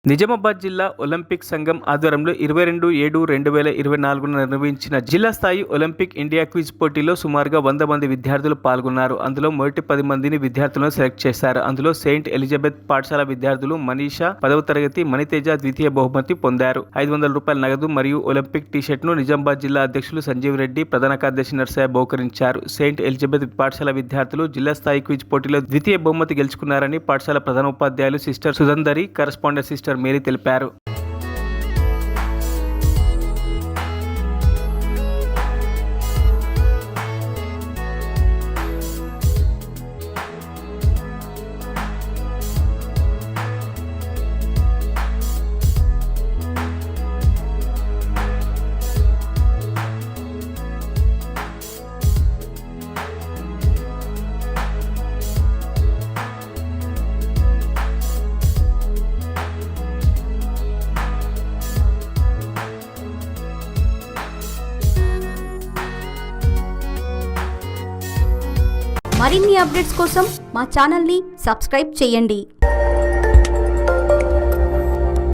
నిజామాబాద్ జిల్లా ఒలింపిక్ సంఘం ఆధ్వర్యంలో 22/7/2024 నిర్వహించిన జిల్లా స్థాయి ఒలింపిక్ ఇండియా క్విజ్ పోటీలో సుమారుగా 100 మంది విద్యార్థులు పాల్గొన్నారు. అందులో మొదటి 10 మందిని విద్యార్థులను సెలెక్ట్ చేశారు. అందులో సెయింట్ ఎలిజబెత్ పాఠశాల విద్యార్థులు మనీషా 10వ తరగతి, మణితేజ ద్వితీయ బహుమతి పొందారు. 500 రూపాయల నగదు మరియు ఒలింపిక్ టీషర్ట్ను నిజామాబాద్ జిల్లా అధ్యక్షులు సంజీవ్ రెడ్డి, ప్రధాన కార్యదర్శి నర్సయ్య బహుకరించారు. సెయింట్ ఎలిజబెత్ పాఠశాల విద్యార్థులు జిల్లా స్థాయి క్విజ్ పోటీలో ద్వితీయ బహుమతి గెలుచుకున్నారని పాఠశాల ప్రధాన ఉపాధ్యాయులు సిస్టర్ సుధందరి, కరెస్పాండెంట్ సిస్టర్ మేరీ తెలిపారు. మరిన్ని అప్డేట్స్ కోసం మా ఛానల్ని సబ్స్క్రైబ్ చేయండి.